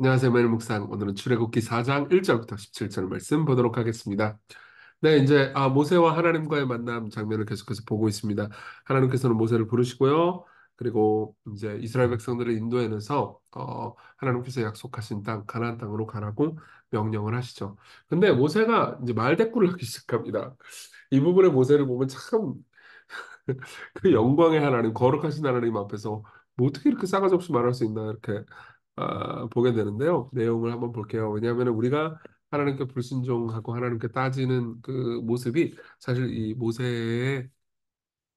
안녕하세요, 매일 묵상. 오늘은 출애굽기 4장 1절부터 17절 말씀 보도록 하겠습니다. 네, 이제 모세와 하나님과의 만남 장면을 계속해서 보고 있습니다. 하나님께서는 모세를 부르시고요. 그리고 이제 이스라엘 백성들을 인도해내서 하나님께서 약속하신 땅 가나안 땅으로 가라고 명령을 하시죠. 근데 모세가 이제 말대꾸를 하기 시작합니다. 이 부분에 모세를 보면 참 그 영광의 하나님, 거룩하신 하나님 앞에서 뭐 어떻게 이렇게 싸가지 없이 말할 수 있나 이렇게 보게 되는데요. 내용을 한번 볼게요. 왜냐하면 우리가 하나님께 불순종하고 하나님께 따지는 그 모습이 사실 이 모세의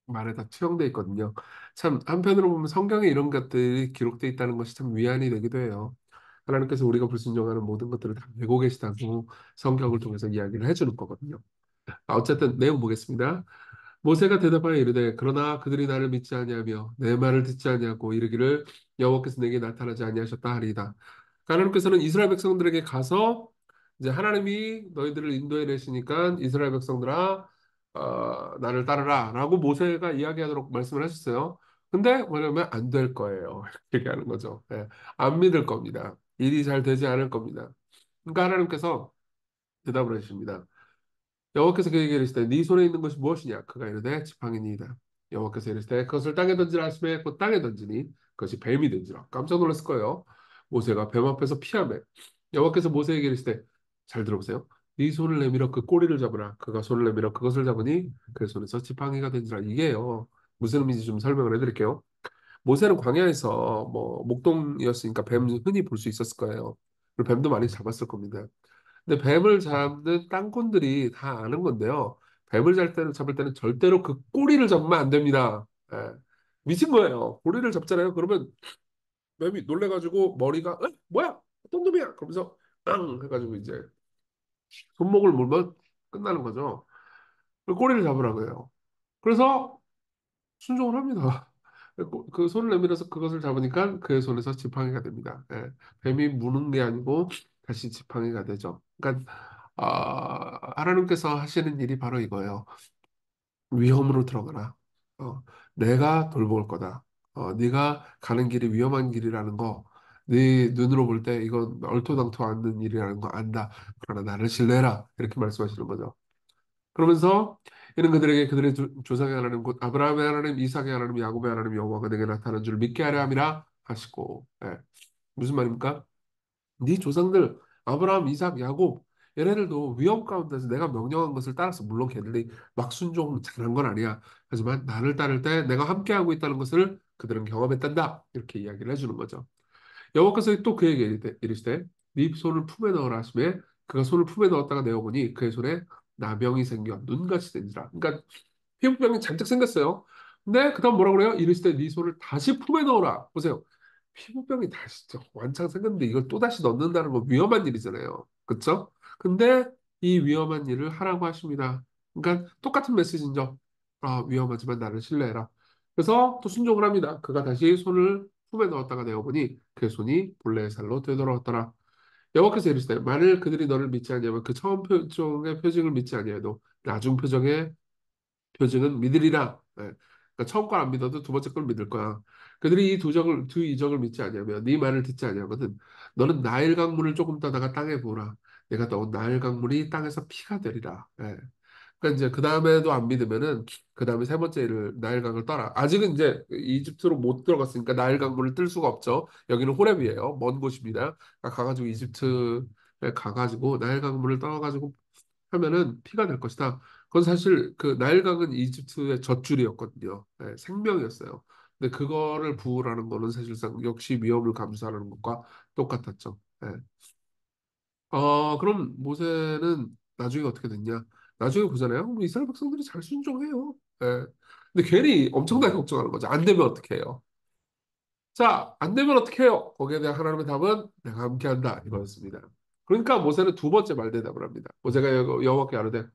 말에 다 투영돼 있거든요. 참 한편으로 보면 성경에 이런 것들이 기록돼 있다는 것이 참 위안이 되기도 해요. 하나님께서 우리가 불순종하는 모든 것들을 다 메고 계시다고 성경을 통해서 이야기를 해주는 거거든요. 어쨌든 내용 보겠습니다. 모세가 대답하여 이르되 그러나 그들이 나를 믿지 아니하며 내 말을 듣지 아니하고 이르기를 여호와께서 내게 나타나지 아니하셨다 하리이다. 하나님께서는 이스라엘 백성들에게 가서 이제 하나님이 너희들을 인도해 내시니까 이스라엘 백성들아 나를 따르라라고 모세가 이야기하도록 말씀을 하셨어요. 근데 뭐냐면 안 될 거예요. 이렇게 얘기하는 거죠. 예, 안 믿을 겁니다. 일이 잘 되지 않을 겁니다. 그러니까 하나님께서 대답을 해주십니다. 여호와께서 그에게 이르시되 네 손에 있는 것이 무엇이냐 그가 이르되 지팡이니이다. 여호와께서 이르시되 그것을 땅에 던지라 하시매 곧 땅에 던지니 그것이 뱀이 된지라. 깜짝 놀랐을 거예요. 모세가 뱀 앞에서 피하매 여호와께서 모세에게 이르시되 잘 들어보세요. 네 손을 내밀어 그 꼬리를 잡으라. 그가 손을 내밀어 그것을 잡으니 그 손에서 지팡이가 된지라. 이게요, 무슨 의미인지 좀 설명을 해드릴게요. 모세는 광야에서 뭐 목동이었으니까 뱀 흔히 볼 수 있었을 거예요. 그리고 뱀도 많이 잡았을 겁니다. 근데 뱀을 잡는 땅꾼들이 다 아는 건데요. 뱀을 잡을 때는 절대로 그 꼬리를 잡으면 안 됩니다. 예. 미친 거예요. 꼬리를 잡잖아요. 그러면 뱀이 놀래가지고 머리가 뭐야? 어떤 놈이야? 그러면서 앙 해가지고 이제 손목을 물면 끝나는 거죠. 그 꼬리를 잡으라고 해요. 그래서 순종을 합니다. 그 손을 내밀어서 그것을 잡으니까 그의 손에서 지팡이가 됩니다. 예. 뱀이 무는 게 아니고 다시 지팡이가 되죠. 그러니까 하나님께서 하시는 일이 바로 이거예요. 위험으로 들어가라. 어, 내가 돌볼 거다. 네가 가는 길이 위험한 길이라는 거, 네 눈으로 볼 때 이건 얼토당토 않는 일이라는 거 안다. 그러나 나를 신뢰해라. 이렇게 말씀하시는 거죠. 그러면서 이는 그들에게 그들의 조상의 하나님 곧 아브라함의 하나님, 이삭의 하나님, 야곱의 하나님 여호와가 내게 나타난 줄 믿게 하려 함이라 하시고. 예. 무슨 말입니까? 네 조상들 아브라함, 이삭, 야곱 얘네들도 위험 가운데서 내가 명령한 것을 따라서 물론 걔들이 막 순종 잘한 건 아니야. 하지만 나를 따를 때 내가 함께하고 있다는 것을 그들은 경험했단다. 이렇게 이야기를 해주는 거죠. 여호와께서 또 그에게 이르시되 네 손을 품에 넣으라 하시매 그가 손을 품에 넣었다가 내어보니 그의 손에 나병이 생겨 눈같이 된지라. 그러니까 피부병이 잔뜩 생겼어요. 근데 그다음 뭐라 그래요? 이르시되 네 손을 다시 품에 넣어라. 보세요. 피부병이 다시 완창 생겼는데 이걸 또 다시 넣는다는 건 위험한 일이잖아요. 그렇죠? 근데 이 위험한 일을 하라고 하십니다. 그러니까 똑같은 메시지죠. 위험하지만 나를 신뢰해라. 그래서 또 순종을 합니다. 그가 다시 손을 품에 넣었다가 내어보니 그 손이 본래의 살로 되돌아왔더라. 여호와께서 이르시되 만일 그들이 너를 믿지 아니하면 그 처음 표정의 표징을 믿지 아니하여도 나중 표정의 표징은 믿으리라. 예. 그러니까 처음 걸 안 믿어도 두 번째 걸 믿을 거야. 그들이 두 이적을 믿지 아니하면 네 말을 듣지 아니하거든. 너는 나일 강물을 조금 떠다가 땅에 부으라. 내가 떠온 나일 강물이 땅에서 피가 되리라. 예. 그러니까 이제 그 다음에도 안 믿으면은 그 다음에 세 번째 일을 나일강을 떠라. 아직은 이제 이집트로 못 들어갔으니까 나일강 물을 뜰 수가 없죠. 여기는 호렙이에요. 먼 곳입니다. 그러니까 가가지고 이집트에 가가지고 나일강 물을 떠가지고 하면은 피가 될 것이다. 그건 사실 그 나일강은 이집트의 젖줄이었거든요. 네, 생명이었어요. 근데 그거를 부으라는 거는 사실상 역시 위험을 감수하는 것과 똑같았죠. 네. 그럼 모세는 나중에 어떻게 됐냐? 나중에 보잖아요. 뭐 이스라엘 백성들이 잘 순종해요. 예. 근데 괜히 엄청나게 걱정하는 거죠. 안 되면 어떻게 해요? 자, 안 되면 어떻게 해요? 거기에 대한 하나님의 답은 내가 함께한다. 이거였습니다. 그러니까 모세는 두 번째 말대답을 합니다. 모세가 여호와께 아뢰되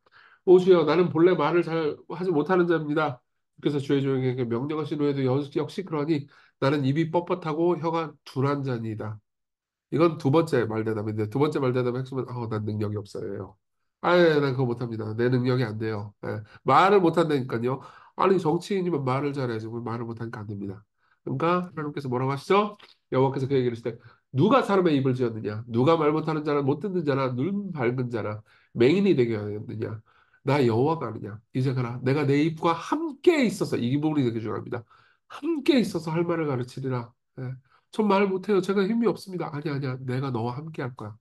오주여 나는 본래 말을 잘 하지 못하는 자입니다. 그래서 주의 종에게 명령하신 후에도 역시 그러니 나는 입이 뻣뻣하고 혀가 둔한 자니이다. 이건 두 번째 말대답인데 두 번째 말대답의 핵심은 난 능력이 없어요. 아예 난 그거 못합니다. 내 능력이 안 돼요. 예. 말을 못한다니까요. 아니 정치인이면 말을 잘해야지 왜 말을 못하니까 안 됩니다. 그러니까 하나님께서 뭐라고 하시죠? 여호와께서 그에게 이르시되 누가 사람의 입을 지었느냐? 누가 말 못하는 자나 못 듣는 자나 눈 밝은 자나 맹인이 되게 하였느냐? 나 여호와가 아니냐? 이제 가라. 내가 내 입과 함께 있어서 이 부분이 되게 중요합니다. 함께 있어서 할 말을 가르치리라. 예. 전 말 못해요. 제가 힘이 없습니다. 아니야, 아니야. 내가 너와 함께 할 거야.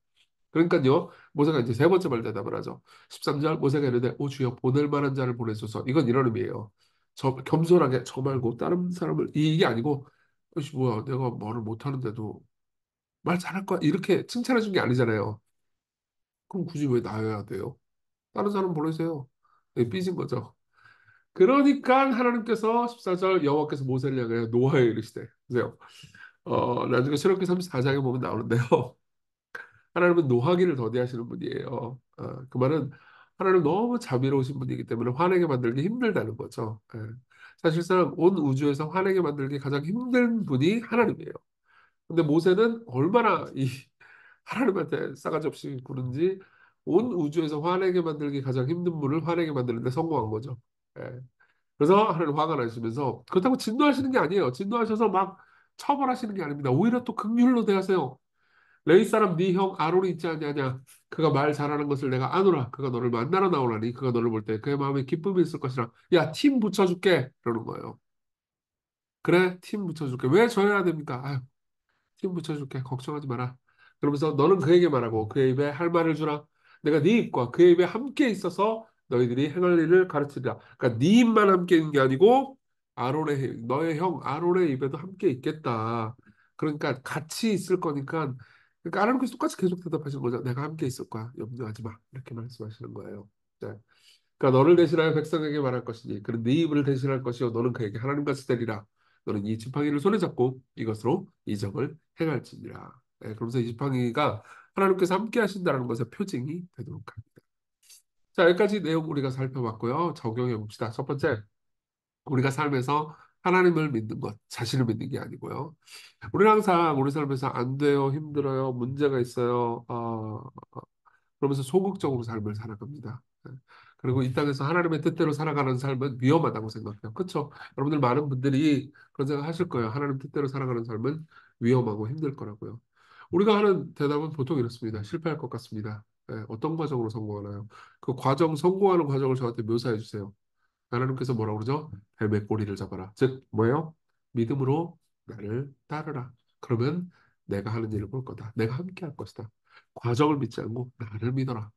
그러니까요, 모세가 이제 세 번째 말 대답을 하죠. 13절 모세가 이르되 오 주여 보낼 만한 자를 보내소서. 이건 이런 의미예요. 저 겸손하게 저 말고 다른 사람을 이게 아니고 이씨 뭐야 내가 말을 못하는데도 말 잘할 거야 이렇게 칭찬해 준 게 아니잖아요. 그럼 굳이 왜 나여야 돼요? 다른 사람 보내세요. 네, 삐진 거죠. 그러니까 하나님께서 14절 여호와께서 모세를 향하여 노하여 이르시되 보세요. 나중에 출애굽기 34장에 보면 나오는데요. 하나님은 노하기를 더디하시는 분이에요. 그 말은 하나님 너무 자비로우신 분이기 때문에 화내게 만들기 힘들다는 거죠. 예. 사실상 온 우주에서 화내게 만들기 가장 힘든 분이 하나님이에요. 근데 모세는 얼마나 이 하나님한테 싸가지 없이 구는지 온 우주에서 화내게 만들기 가장 힘든 분을 화내게 만드는데 성공한 거죠. 예. 그래서 하나님 화가 나시면서 그렇다고 진노하시는 게 아니에요. 진노하셔서 막 처벌하시는 게 아닙니다. 오히려 또 긍휼로 대하세요. 레위 사람 네 형 아론이 있지 않냐냐. 그가 말 잘하는 것을 내가 아노라. 그가 너를 만나러 나오라니. 그가 너를 볼 때 그의 마음에 기쁨이 있을 것이라. 야, 팀 붙여줄게. 그러는 거예요. 그래, 팀 붙여줄게. 왜 져야 됩니까? 아유, 힘 붙여줄게. 걱정하지 마라. 그러면서 너는 그에게 말하고 그의 입에 할 말을 주라. 내가 네 입과 그의 입에 함께 있어서 너희들이 행할 일을 가르치리라. 그러니까 네 입만 함께 있는 게 아니고 너의 형 아론의 입에도 함께 있겠다. 그러니까 같이 있을 거니까 그러니까 하나님께서 똑같이 계속 대답하시는 거죠. 내가 함께 있을 거야. 염려하지 마. 이렇게 말씀하시는 거예요. 네. 그러니까 너를 대신하여 백성에게 말할 것이니 그는 네 입을 대신할 것이요 너는 그에게 하나님같이 되리라. 너는 이 지팡이를 손에 잡고 이것으로 이적을 행할지니라. 네, 그러면서 이 지팡이가 하나님께서 함께 하신다는 것의 표징이 되도록 합니다. 자, 여기까지 내용 우리가 살펴봤고요. 적용해 봅시다. 첫 번째, 우리가 삶에서 하나님을 믿는 것, 자신을 믿는 게 아니고요. 우리는 항상 우리 삶에서 안 돼요, 힘들어요, 문제가 있어요. 그러면서 소극적으로 삶을 살아갑니다. 예. 그리고 이 땅에서 하나님의 뜻대로 살아가는 삶은 위험하다고 생각해요. 그렇죠? 여러분들 많은 분들이 그런 생각 하실 거예요. 하나님 뜻대로 살아가는 삶은 위험하고 힘들 거라고요. 우리가 하는 대답은 보통 이렇습니다. 실패할 것 같습니다. 어떤 과정으로 성공하나요? 그 과정, 성공하는 과정을 저한테 묘사해 주세요. 하나님께서 뭐라고 그러죠? 뱀의 꼬리를 잡아라. 즉, 뭐예요? 믿음으로 나를 따르라. 그러면 내가 하는 일을 볼 거다. 내가 함께 할 것이다. 과정을 믿지 않고 나를 믿어라.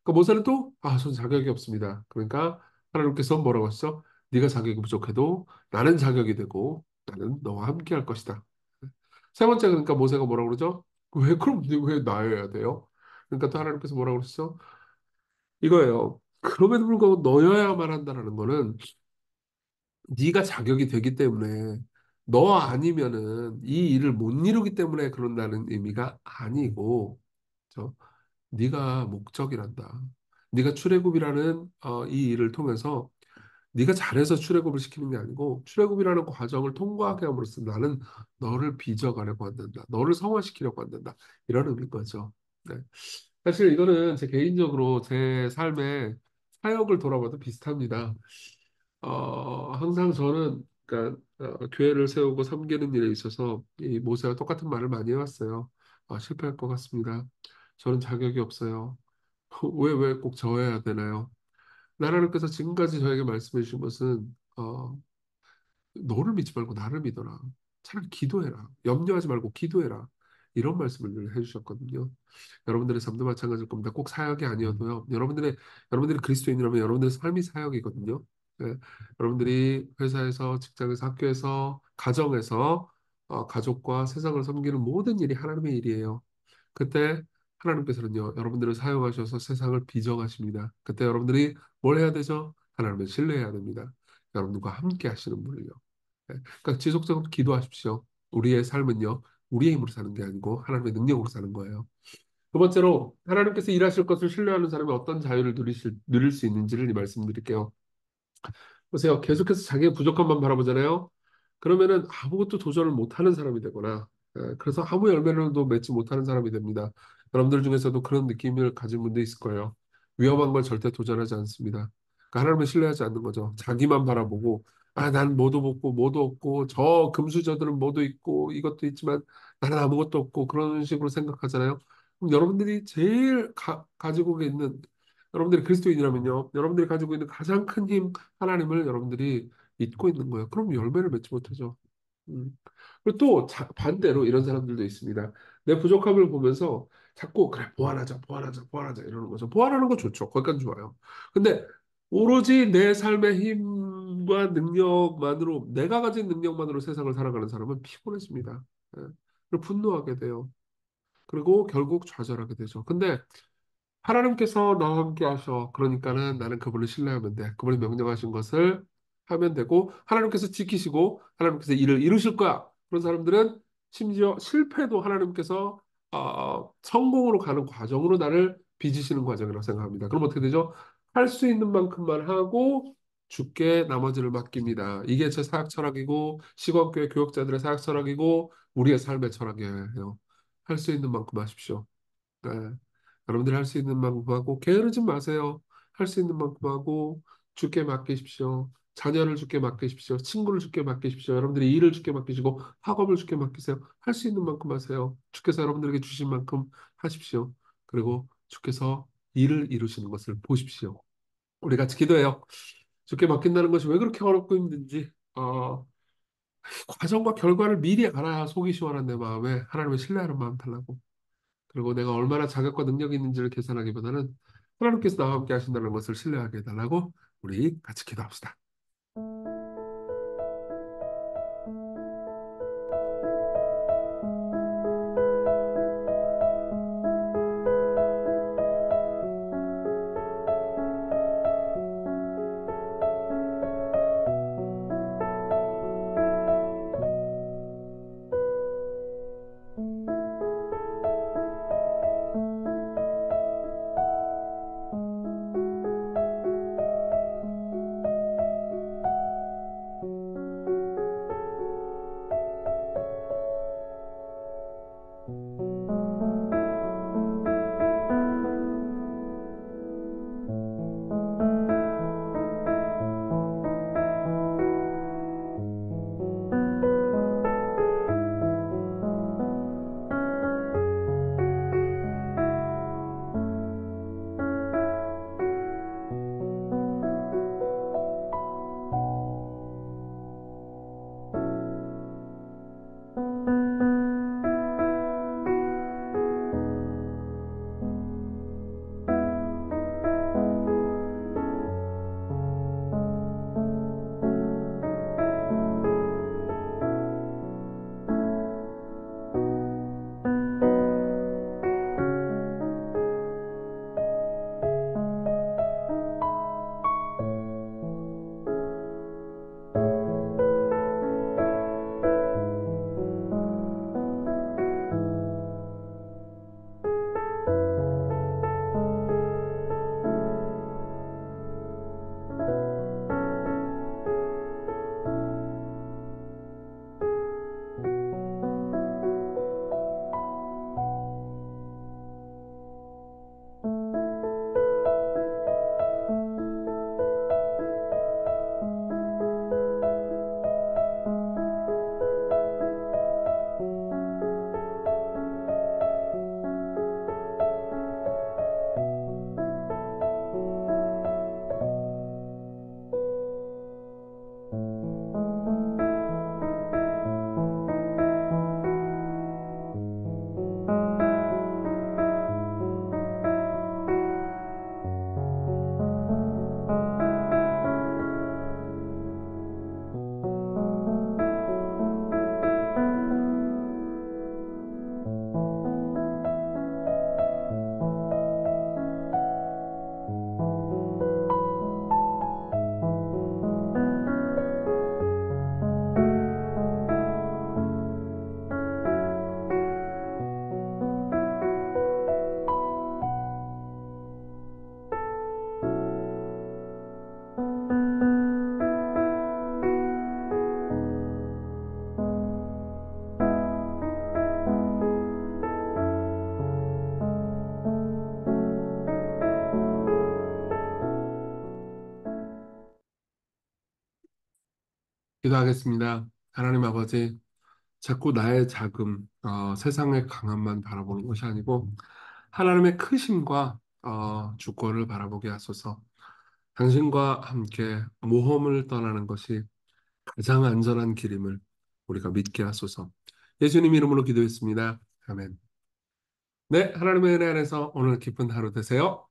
그 모세는 또, 전 자격이 없습니다. 그러니까 하나님께서 뭐라고 하시죠? 네가 자격이 부족해도 나는 자격이 되고 나는 너와 함께 할 것이다. 세 번째, 그러니까 모세가 뭐라고 그러죠? 왜 그럼 왜 나여야 돼요? 그러니까 또 하나님께서 뭐라고 그러시죠? 이거예요. 그럼에도 불구하고 너여야만 한다라는 거는 네가 자격이 되기 때문에 너 아니면은 이 일을 못 이루기 때문에 그런다는 의미가 아니고 저 네가 목적이란다. 네가 출애굽이라는 이 일을 통해서 네가 잘해서 출애굽을 시키는 게 아니고 출애굽이라는 과정을 통과하게 함으로써 나는 너를 빚어가려고 한단다. 너를 성화시키려고 한단다. 이런 의미인 거죠. 네. 사실 이거는 제 개인적으로 제 삶의 사역을 돌아봐도 비슷합니다. 항상 저는 그러니까 교회를 세우고 섬기는 일에 있어서 이 모세와 똑같은 말을 많이 해왔어요. 실패할 것 같습니다. 저는 자격이 없어요. 왜 꼭 저어야 되나요? 하나님께서 지금까지 저에게 말씀해 주신 것은 너를 믿지 말고 나를 믿어라. 차라리 기도해라. 염려하지 말고 기도해라. 이런 말씀을 늘 해주셨거든요. 여러분들의 삶도 마찬가지일 겁니다. 꼭 사역이 아니어도요. 여러분들이 그리스도인이라면 여러분들의 삶이 사역이거든요. 네. 여러분들이 회사에서, 직장에서, 학교에서, 가정에서 가족과 세상을 섬기는 모든 일이 하나님의 일이에요. 그때 하나님께서는요, 여러분들을 사용하셔서 세상을 비정하십니다. 그때 여러분들이 뭘 해야 되죠? 하나님을 신뢰해야 됩니다. 여러분들과 함께 하시는 분을요. 네. 그러니까 지속적으로 기도하십시오. 우리의 삶은요, 우리의 힘으로 사는 게 아니고 하나님의 능력으로 사는 거예요. 두 번째로, 하나님께서 일하실 것을 신뢰하는 사람이 어떤 자유를 누릴 수 있는지를 말씀드릴게요. 보세요. 계속해서 자기의 부족함만 바라보잖아요. 그러면은 아무것도 도전을 못하는 사람이 되거나, 그래서 아무 열매를도 맺지 못하는 사람이 됩니다. 여러분들 중에서도 그런 느낌을 가진 분도 있을 거예요. 위험한 걸 절대 도전하지 않습니다. 그러니까 하나님을 신뢰하지 않는 거죠. 자기만 바라보고 아, 난 뭐도 먹고 뭐도 없고 저 금수저들은 뭐도 있고 이것도 있지만 나는 아무것도 없고 그런 식으로 생각하잖아요. 그럼 여러분들이 제일 가지고 있는 여러분들이 그리스도인이라면요. 여러분들이 가지고 있는 가장 큰 힘 하나님을 여러분들이 잊고 있는 거예요. 그럼 열매를 맺지 못하죠. 음. 그리고 또 반대로 이런 사람들도 있습니다. 내 부족함을 보면서 자꾸 그래 보완하자, 보완하자, 보완하자 이러는 거죠. 보완하는 거 좋죠. 거기까지 좋아요. 근데 오로지 내 삶의 힘과 능력만으로 내가 가진 능력만으로 세상을 살아가는 사람은 피곤해집니다. 예. 그리고 분노하게 돼요. 그리고 결국 좌절하게 되죠. 근데 하나님께서 나와 함께 하셔. 그러니까는 나는 그분을 신뢰하면 돼. 그분이 명령하신 것을 하면 되고, 하나님께서 지키시고, 하나님께서 일을 이루실 거야. 그런 사람들은 심지어 실패도 하나님께서 성공으로 가는 과정으로 나를 빚으시는 과정이라고 생각합니다. 그럼 어떻게 되죠? 할 수 있는 만큼만 하고, 주께 나머지를 맡깁니다. 이게 제 사역 철학이고, 시각교회 교역자들의 사역 철학이고, 우리의 삶의 철학이에요. 할 수 있는 만큼 하십시오. 네. 여러분들이 할 수 있는 만큼 하고 게으르지 마세요. 할 수 있는 만큼 하고 주께 맡기십시오. 자녀를 주께 맡기십시오. 친구를 주께 맡기십시오. 여러분들이 일을 주께 맡기시고 학업을 주께 맡기세요. 할 수 있는 만큼 하세요. 주께서 여러분들에게 주신 만큼 하십시오. 그리고 주께서 일을 이루시는 것을 보십시오. 우리 같이 기도해요. 주께 맡긴다는 것이 왜 그렇게 어렵고 힘든지 과정과 결과를 미리 알아야 속이 시원한 내 마음에 하나님을 신뢰하는 마음 달라고. 그리고 내가 얼마나 자격과 능력이 있는지를 계산하기보다는 하나님께서 나와 함께 하신다는 것을 신뢰하게 해달라고 우리 같이 기도합시다. 기도하겠습니다. 하나님 아버지, 자꾸 나의 자금, 세상의 강함만 바라보는 것이 아니고 하나님의 크심과 주권을 바라보게 하소서. 당신과 함께 모험을 떠나는 것이 가장 안전한 길임을 우리가 믿게 하소서. 예수님 이름으로 기도했습니다. 아멘. 네, 하나님의 은혜 안에서 오늘 기쁜 하루 되세요.